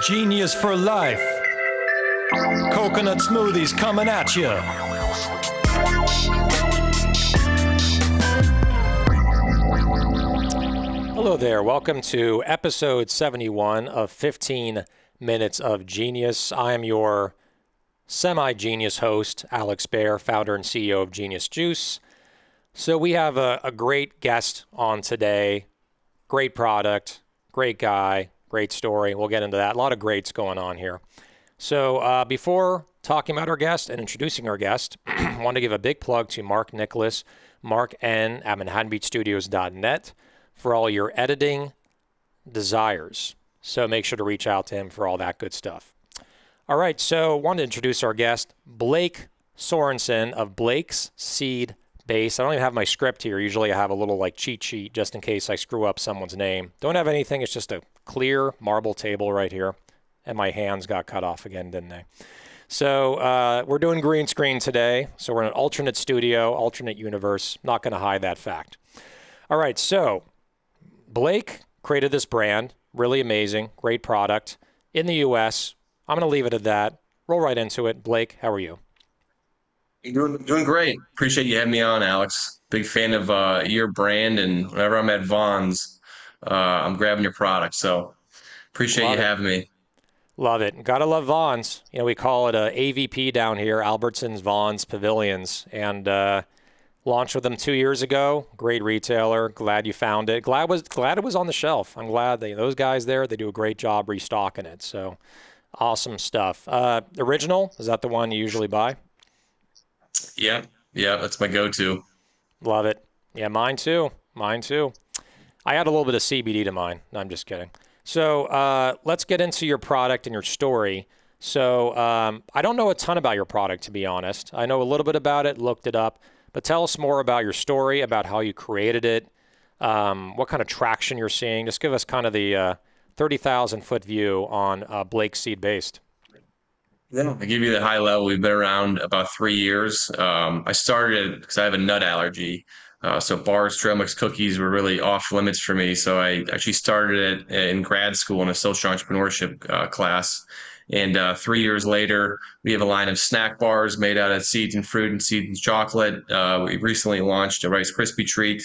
Genius for life. Coconut smoothies coming at you. Hello there. Welcome to episode 71 of 15 Minutes of Genius. I am your semi-genius host, Alex Baer, founder and CEO of Genius Juice. So we have a great guest on today. Great product, great guy, great story. We'll get into that. A lot of greats going on here. So before talking about our guest and introducing our guest, I want to give a big plug to Mark Nicholas, Mark N at ManhattanBeachStudios.net for all your editing desires. So make sure to reach out to him for all that good stuff. All right, so I wanted to introduce our guest, Blake Sorensen of Blake's Seed Base. I don't even have my script here. Usually I have a little like cheat sheet just in case I screw up someone's name. Don't have anything. It's just a clear marble table right here. And my hands got cut off again, didn't they? So we're doing green screen today. So we're in an alternate studio, alternate universe. Not going to hide that fact. All right, so Blake created this brand. Really amazing. Great product in the U.S. I'm going to leave it at that. Roll right into it. Blake, how are you? Doing great. Appreciate you having me on, Alex. Big fan of your brand, and whenever I'm at Vaughn's, I'm grabbing your product. So appreciate you having me. Love it. Gotta love Vaughn's. You know, we call it a AVP down here, Albertsons, Vaughn's, Pavilions, and launched with them 2 years ago. Great retailer. Glad you found it. Glad it was on the shelf. I'm glad those guys there, they do a great job restocking it. So awesome stuff. Original, is that the one you usually buy? Yeah, that's my go-to. Love it. Yeah, mine too. Mine too. I add a little bit of CBD to mine. No, I'm just kidding. So let's get into your product and your story. So I don't know a ton about your product, to be honest. I know a little bit about it, looked it up, but tell us more about your story, about how you created it, what kind of traction you're seeing. Just give us kind of the 30,000-foot view on Blake Seed Based. Yeah, I'll give you the high level. We've been around about 3 years. I started because I have a nut allergy. So bars, trail mix, cookies were really off limits for me. So I actually started it in grad school in a social entrepreneurship class. And 3 years later, we have a line of snack bars made out of seeds and fruit and seeds and chocolate. We recently launched a Rice Krispie treat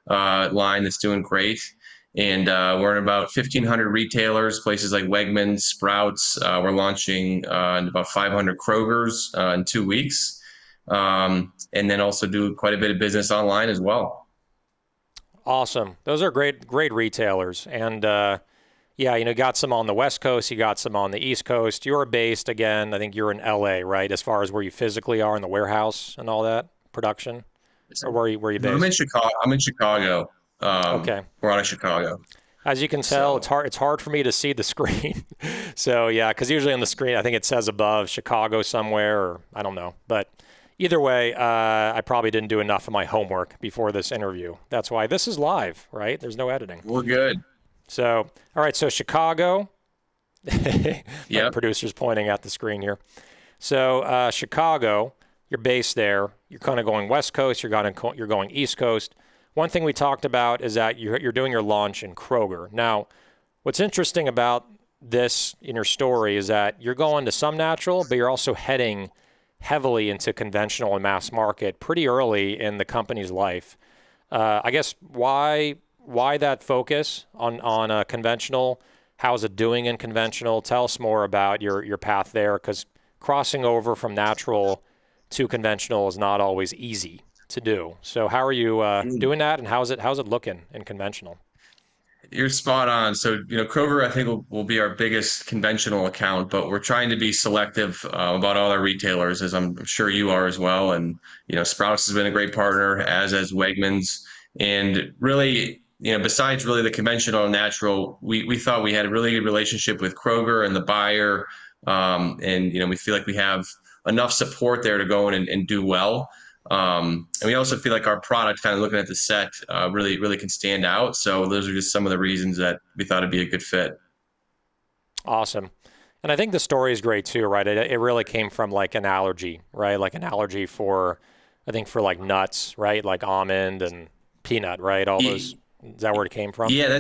line that's doing great. And we're in about 1,500 retailers, places like Wegmans, Sprouts. We're launching in about 500 Krogers in 2 weeks. And then also do quite a bit of business online as well. Awesome. Those are great retailers. And yeah, you got some on the West Coast, you got some on the East Coast. You're based, again, I think you're in LA, right? As far as where you physically are in the warehouse and all that production? Or where are you based? I'm in Chicago. Okay. We're out of Chicago. As you can tell, it's hard for me to see the screen. So yeah, because usually on the screen, I think it says above Chicago somewhere, or I don't know. But either way, I probably didn't do enough of my homework before this interview. That's why this is live, right? There's no editing. We're good. So, all right. So Chicago, yeah. Producer's pointing at the screen here. So Chicago, you're based there. You're kind of going West Coast. You're going East Coast. One thing we talked about is that you're doing your launch in Kroger. Now, what's interesting about this in your story is that you're going to some natural, but you're also heading heavily into conventional and mass market pretty early in the company's life. I guess why that focus on conventional? How's it doing in conventional? Tell us more about your path there, because crossing over from natural to conventional is not always easy to do. So how are you doing that, and how's it looking in conventional? You're spot on. So, Kroger, I think will be our biggest conventional account, but we're trying to be selective about all our retailers, as I'm sure you are as well. And, Sprouts has been a great partner, as has Wegmans. And really, besides really the conventional and natural, we thought we had a really good relationship with Kroger and the buyer. And, we feel like we have enough support there to go in and do well. And we also feel like our product, kind of looking at the set, really can stand out. So those are just some of the reasons that we thought it'd be a good fit. Awesome. And I think the story is great too, right? It really came from like an allergy, right? Like an allergy for like nuts, right? Like almond and peanut, right? All those, is that where it came from? Yeah,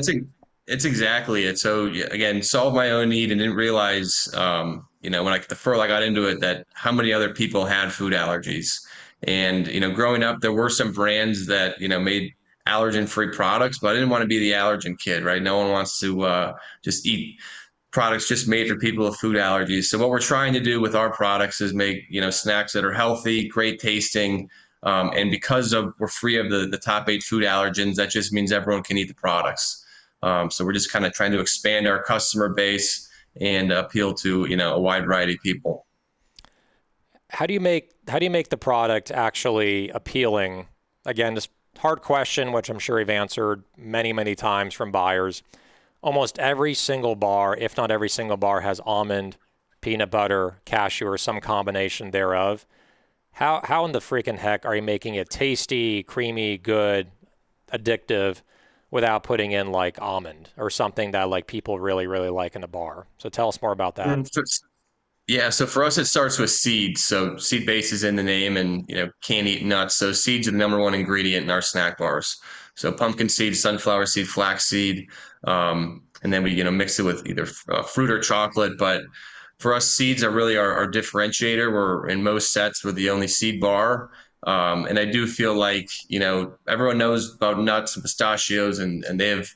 It's exactly it. So yeah, again, solved my own need and didn't realize, when the further I got into it, that how many other people had food allergies. And, growing up, there were some brands that, made allergen-free products, but I didn't want to be the allergen kid, right? No one wants to just eat products just made for people with food allergies. So what we're trying to do with our products is make, snacks that are healthy, great tasting, and because of we're free of the top 8 food allergens, that just means everyone can eat the products. So we're just kind of trying to expand our customer base and appeal to, a wide variety of people. How do you make the product actually appealing? Again, this hard question, which I'm sure you've answered many, many times from buyers. Almost every single bar, if not every single bar, has almond, peanut butter, cashew, or some combination thereof. How in the freaking heck are you making it tasty, creamy, good, addictive without putting in like almond or something that like people really, really like in a bar? So tell us more about that. Yeah, so for us, it starts with seeds. So seed base is in the name, and can't eat nuts. So seeds are the number one ingredient in our snack bars. So pumpkin seed, sunflower seed, flax seed, and then we mix it with either fruit or chocolate. But for us, seeds are really our differentiator. We're in most sets with the only seed bar. And I do feel like everyone knows about nuts and pistachios, and they have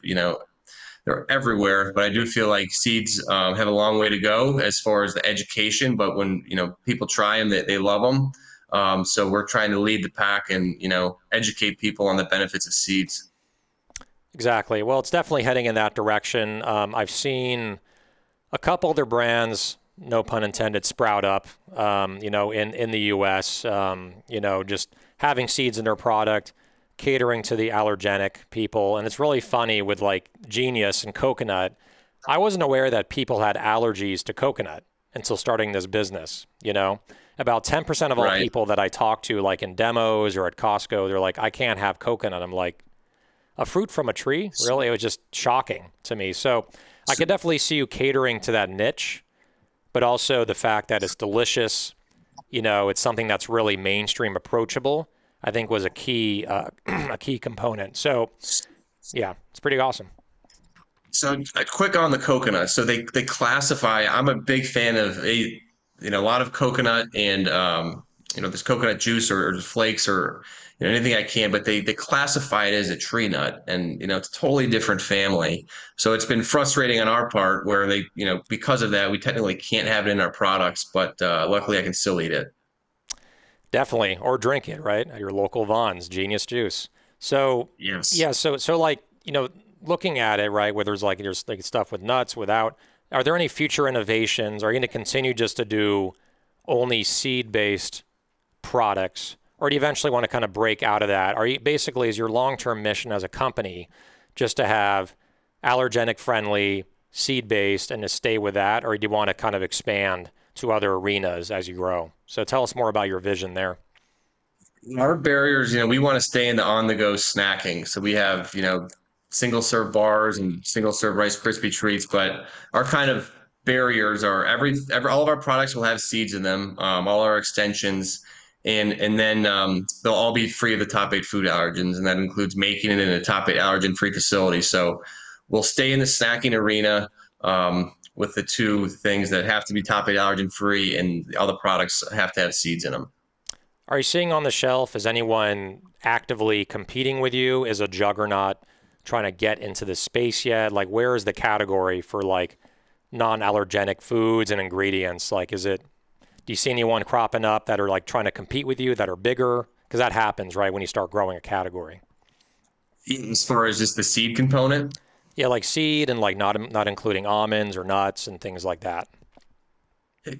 they're everywhere. But I do feel like seeds have a long way to go as far as the education. But when people try them, they love them. So we're trying to lead the pack and educate people on the benefits of seeds. Exactly. Well, it's definitely heading in that direction. I've seen a couple other brands, no pun intended, sprout up, in the U.S., just having seeds in their product, catering to the allergenic people. And it's really funny with like Genius and coconut. I wasn't aware that people had allergies to coconut until starting this business, About 10% of all Right. people that I talk to, like in demos or at Costco, they're like, I can't have coconut. I'm like, a fruit from a tree? Really? It was just shocking to me. So I could definitely see you catering to that niche, but also the fact that it's delicious. It's something that's really mainstream approachable. I think was a key a key component. So yeah, it's pretty awesome. So quick on the coconut. So they classify. I'm a big fan of a lot of coconut and this coconut juice or flakes or anything I can. But they classify it as a tree nut, and it's a totally different family. So it's been frustrating on our part where they because of that we technically can't have it in our products, but luckily I can still eat it. Definitely, or drink it right at your local Vons Genius Juice. So Yes. yeah, so like looking at it right, where there's like stuff with nuts, without. Are there any future innovations? Are you going to continue just to do only seed-based products, or do you eventually want to kind of break out of that? Are you basically, is your long-term mission as a company just to have allergenic friendly, seed-based, and to stay with that, or do you want to kind of expand to other arenas as you grow? So tell us more about your vision there. Our barriers, we want to stay in the on-the-go snacking. So we have, single serve bars and single serve Rice Krispie treats, but our kind of barriers are all of our products will have seeds in them, all our extensions, and then they'll all be free of the top 8 food allergens, and that includes making it in a top 8 allergen-free facility. So we'll stay in the snacking arena with the two things that have to be top 8 allergen-free, and the other products have to have seeds in them. Are you seeing on the shelf, is anyone actively competing with you? Is a juggernaut trying to get into the space yet? Like, where is the category for like non-allergenic foods and ingredients? Like, do you see anyone cropping up that are like trying to compete with you that are bigger? Because that happens, right, when you start growing a category. As far as just the seed component. Yeah, like seed and like not including almonds or nuts and things like that.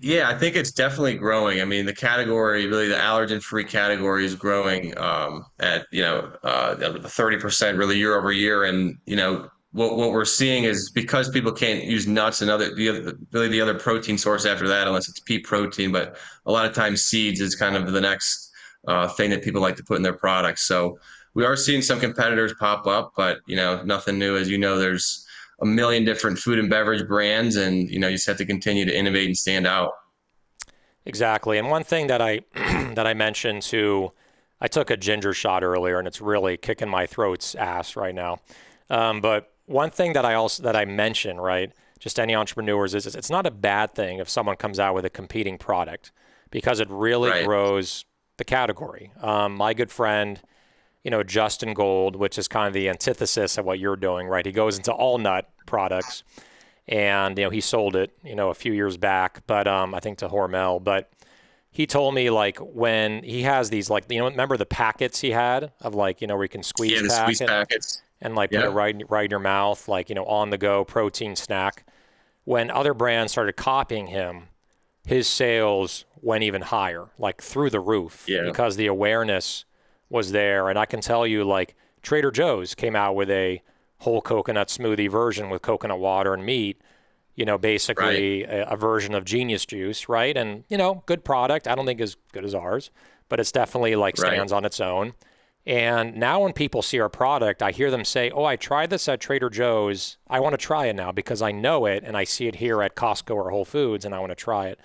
Yeah, I think it's definitely growing. I mean, the category, really the allergen-free category is growing at, 30% really year over year. And, what we're seeing is because people can't use nuts and really the other protein source after that, unless it's pea protein, but a lot of times seeds is kind of the next thing that people like to put in their products. So we are seeing some competitors pop up, but, nothing new. As you know, there's a million different food and beverage brands, and you just have to continue to innovate and stand out. Exactly. And one thing that I that I mentioned too, I took a ginger shot earlier, and it's really kicking my throat's ass right now. But one thing that I mention, right, just any entrepreneurs is it's not a bad thing if someone comes out with a competing product because it really Right. grows the category. My good friend, Justin Gold, which is kind of the antithesis of what you're doing, right? He goes into all nut products, and he sold it, a few years back, but I think to Hormel. But he told me like when he has these like remember the packets he had of like where you can Yeah, squeeze the squeeze packet packets. and like put it Yep. right in your mouth, like on the go protein snack. When other brands started copying him, his sales went even higher, like through the roof, Yeah. because the awareness was there. And I can tell you, like Trader Joe's came out with a whole coconut smoothie version with coconut water and meat, Right. basically a version of Genius Juice, right? And, good product. I don't think as good as ours, but it's definitely like Right. stands on its own. And now when people see our product, I hear them say, "Oh, I tried this at Trader Joe's. I want to try it now because I know it and I see it here at Costco or Whole Foods and I want to try it."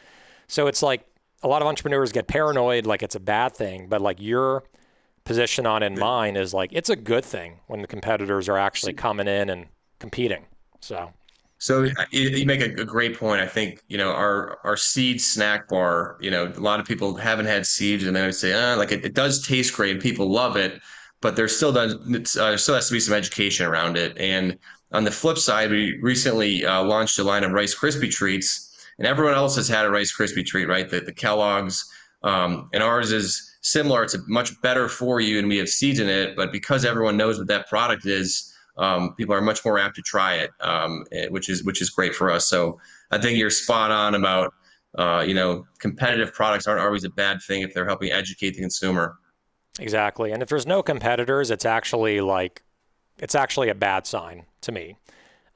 So it's like a lot of entrepreneurs get paranoid like it's a bad thing, but like your position on it and mine is like it's a good thing when the competitors are actually coming in and competing. So, So you make a great point. I think, our seed snack bar, a lot of people haven't had seeds and they would say, like it does taste great. People love it, but there still has to be some education around it. And on the flip side, we recently launched a line of Rice Krispie treats, and everyone else has had a Rice Krispie treat, right? The Kellogg's, and ours is similar. It's a much better for you, and we have seeds in it. But because everyone knows what that product is, people are much more apt to try it, which is great for us. So I think you're spot on about competitive products aren't always a bad thing if they're helping educate the consumer. exactly. And if there's no competitors, it's actually a bad sign to me.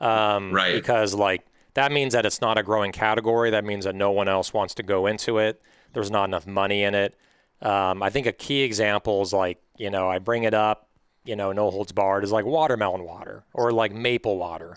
Right. Because like that means that it's not a growing category. That means that no one else wants to go into it. There's not enough money in it. I think a key example is like, I bring it up, no holds barred is like watermelon water or like maple water.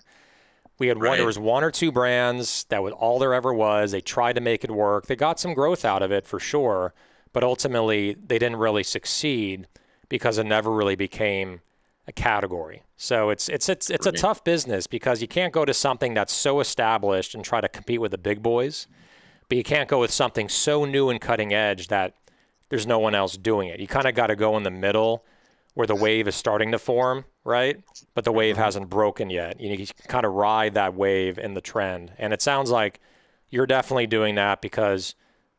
There Right. was one or two brands that was all there ever was. They tried to make it work. They got some growth out of it for sure, but ultimately they didn't really succeed because it never really became a category. So it's a Right. tough business because you can't go to something that's so established and try to compete with the big boys, but you can't go with something so new and cutting edge that there's no one else doing it. You kind of got to go in the middle where the wave is starting to form, right? But the wave hasn't broken yet. You can kind of ride that wave in the trend. And it sounds like you're definitely doing that because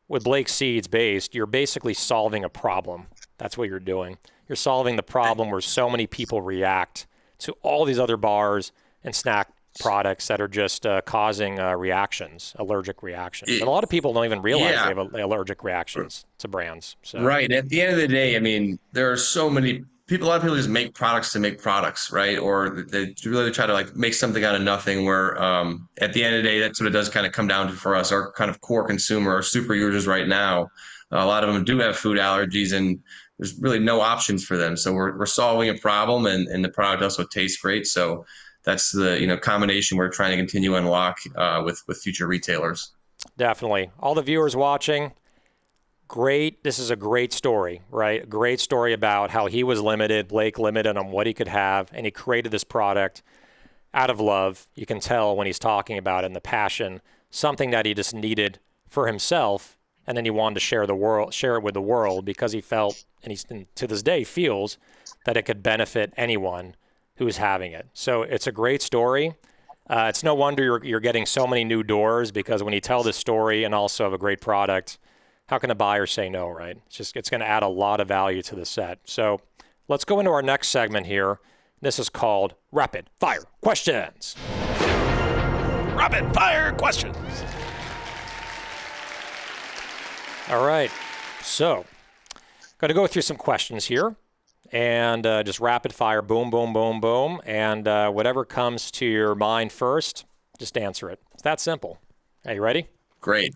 with Blake Seeds based, you're basically solving a problem. That's what you're doing. You're solving the problem where so many people react to all these other bars and snack products that are just causing reactions, allergic reactions. And a lot of people don't even realize they Yeah. have allergic reactions to brands. So, Right. At the end of the day, I mean, there are so many people, a lot of people just make products to make products, right? Or they really try to like make something out of nothing where at the end of the day, that's what it does kind of come down to for us, our kind of core consumer, our super users right now. A lot of them do have food allergies and there's really no options for them. So we're solving a problem and the product also tastes great. So that's the, combination we're trying to continue to unlock with future retailers. definitely. All the viewers watching, great. This is a great story, right? A great story about how he was limited, Blake limited on what he could have, and he created this product out of love. You can tell when he's talking about it and the passion, something that he just needed for himself, and then he wanted to share it with the world because he felt, and to this day feels, that it could benefit anyone who's having it. So it's a great story. It's no wonder you're getting so many new doors because when you tell this story and also have a great product, how can a buyer say no, right? It's going to add a lot of value to the set. So let's go into our next segment here. This is called Rapid Fire Questions. Rapid Fire Questions. All right. So, going to go through some questions here and just rapid fire, boom, boom, boom, boom. And whatever comes to your mind first, just answer it. It's that simple. Are you ready? Great.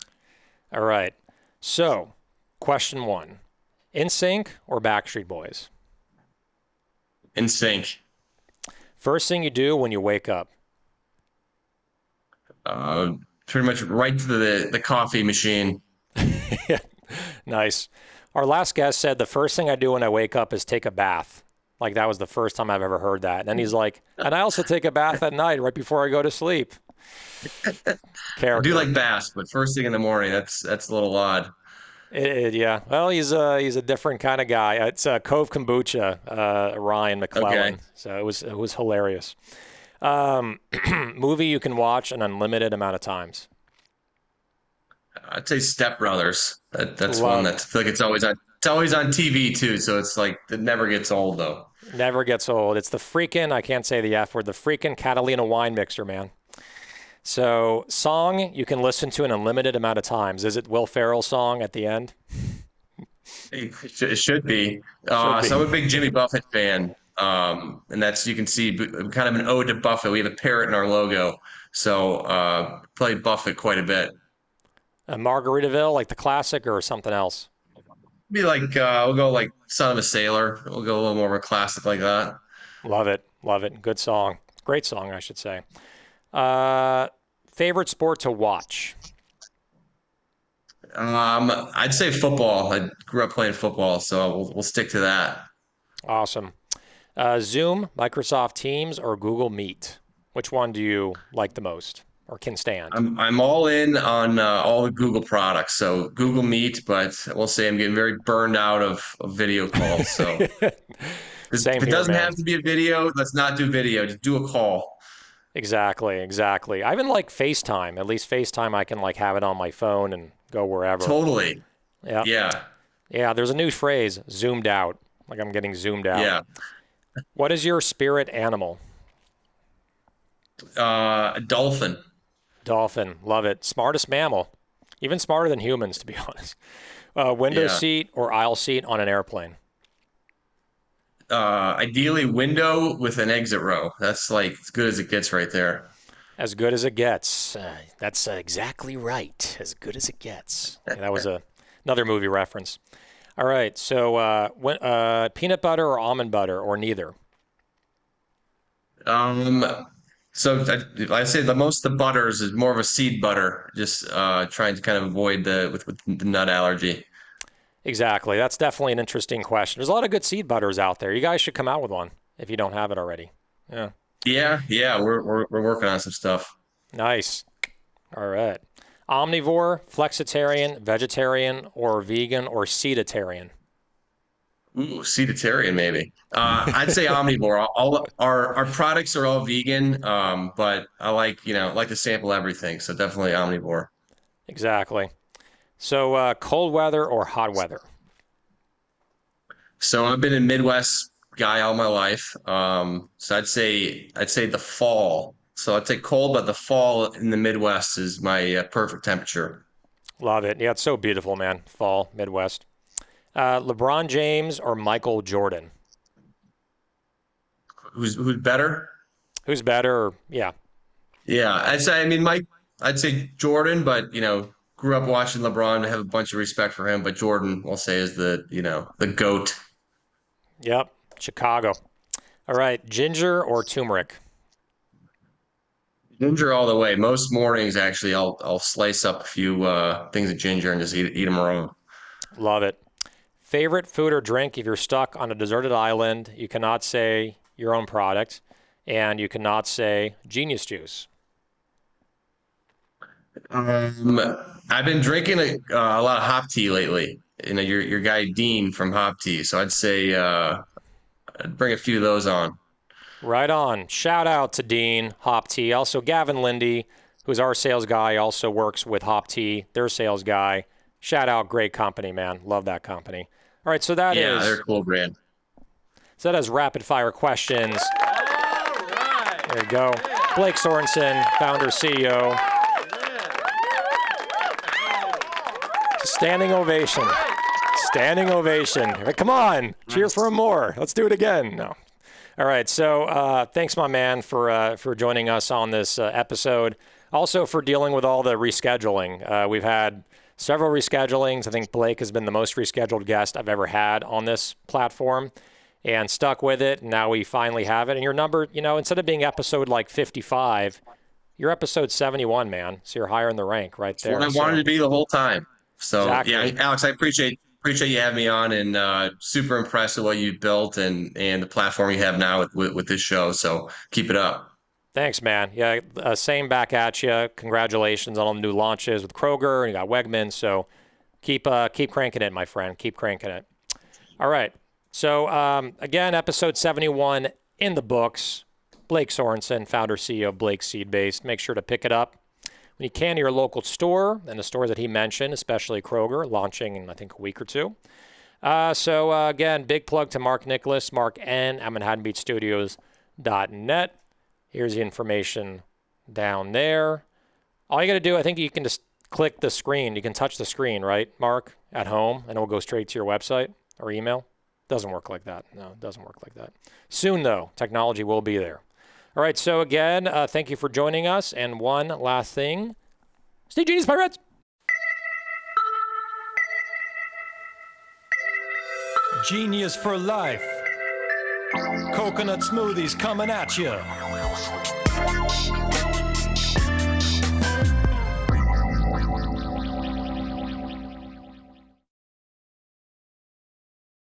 All right. So, question one, NSYNC or Backstreet Boys? In sync. First thing you do when you wake up? Uh, Pretty much right to the coffee machine. Nice. Our last guest said the first thing I do when I wake up is take a bath. Like that was the first time I've ever heard that. And then he's like, and I also take a bath at night right before I go to sleep. I do Character. like bass, but first thing in the morning, that's a little odd. Yeah. Well, he's a different kind of guy. It's Cove Kombucha, Ryan Okay. McClellan. So it was hilarious. Movie you can watch an unlimited amount of times. I'd say Step Brothers. That's one Love that I feel like it's always on TV too, so it's like it never gets old though. Never gets old. It's the freaking, I can't say the F word, the freaking Catalina wine mixer, man. So, song you can listen to an unlimited amount of times. Is it Will Ferrell's song at the end? It should be. Should So I'm a be. big Jimmy Buffett fan, and that's you can see kind of an ode to Buffett. We have a parrot in our logo, so play Buffett quite a bit. Margaritaville, like the classic, or something else? Be like we'll go like Son of a Sailor. We'll go a little more of a classic like that. Love it. Love it. Good song. Great song, I should say. Uh, Favorite sport to watch? I'd say football. I grew up playing football, so we'll stick to that. Awesome. Zoom, Microsoft Teams, or Google Meet? Which one do you like the most or can stand? I'm all in on all the Google products. So Google Meet, but I will say I'm getting very burned out of video calls. So Same if it here, doesn't man. have to be a video, let's not do video. Just do a call. Exactly, exactly. I even like FaceTime. At least FaceTime, I can like have it on my phone and go wherever. Totally. Yeah, Yeah. yeah. There's a new phrase, zoomed out. Like I'm getting zoomed out. Yeah. What is your spirit animal? A dolphin. Dolphin. Love it. Smartest mammal. Even smarter than humans, to be honest. Window Yeah. seat or aisle seat on an airplane? Ideally window with an exit row. That's like as good as it gets right there. As good as it gets. That's exactly right. As good as it gets. Yeah, that was another movie reference. All right. So, peanut butter or almond butter or neither? Um, so I say the most of the butters is more of a seed butter, just trying to kind of avoid with the nut allergy. Exactly. That's definitely an interesting question. There's a lot of good seed butters out there. You guys should come out with one if you don't have it already. Yeah. Yeah, we're working on some stuff. Nice. All right. Omnivore, flexitarian, vegetarian, or vegan, or cetarian? Ooh, Ceditarian maybe. I'd say omnivore. All our products are all vegan, but I like to sample everything. So definitely omnivore. Exactly. So, cold weather or hot weather? So I've been a Midwest guy all my life. So I'd say the fall. So I'd say cold, but the fall in the Midwest is my perfect temperature. Love it. Yeah, it's so beautiful, man. Fall, Midwest. LeBron James or Michael Jordan? Who's better? Who's better? Yeah, Yeah, I mean, Mike, I'd say Jordan, but grew up watching LeBron, have a bunch of respect for him, but Jordan, I'll say, is the GOAT. yep. Chicago. All right. Ginger or turmeric? Ginger all the way. Most mornings, actually, I'll slice up a few things of ginger and just eat them raw. Love it. Favorite food or drink if you're stuck on a deserted island, you cannot say your own product, and you cannot say Genius Juice. I've been drinking a lot of hop tea lately. Your guy Dean from Hop Tea, so I'd say I'd bring a few of those on. Right on. Shout out to Dean, Hop Tea. Also, Gavin Lindy, who's our sales guy, also works with Hop Tea, their sales guy. Shout out, great company, man. Love that company. All right, so that Yeah, they're is a cool brand. so that is rapid fire questions. All right. There you go. Blake Sorensen, founder, CEO. Standing ovation. Standing ovation. All right, come on, cheer for more. Let's do it again. No. All right. So thanks, my man, for joining us on this episode. Also for dealing with all the rescheduling. We've had several reschedulings. I think Blake has been the most rescheduled guest I've ever had on this platform, and stuck with it. Now we finally have it. And your number, instead of being episode like 55, you're episode 71, man. So you're higher in the rank right It's there. what I wanted to be the whole time. So Exactly. yeah, Alex, I appreciate you having me on, and super impressed with what you've built and the platform you have now with this show. So keep it up. Thanks, man. Yeah, same back at you. Congratulations on all the new launches with Kroger, and you got Wegmans. So keep cranking it, my friend. Keep cranking it. All right. So again, episode 71 in the books. Blake Sorensen, founder, CEO of Blake Seed Based. Make sure to pick it up when you can to your local store, and the stores that he mentioned, especially Kroger, launching in, I think, a week or two. Again, big plug to Mark Nicholas, Mark N. at ManhattanBeatStudios.net. Here's the information down there. All you got to do, I think you can just click the screen. You can touch the screen, right, Mark, at home, and it will go straight to your website or email. Doesn't work like that. No, it doesn't work like that. Soon, though, technology will be there. All right, so again, thank you for joining us. And one last thing. Stay genius, Pirates! Genius for life. Coconut smoothies coming at you.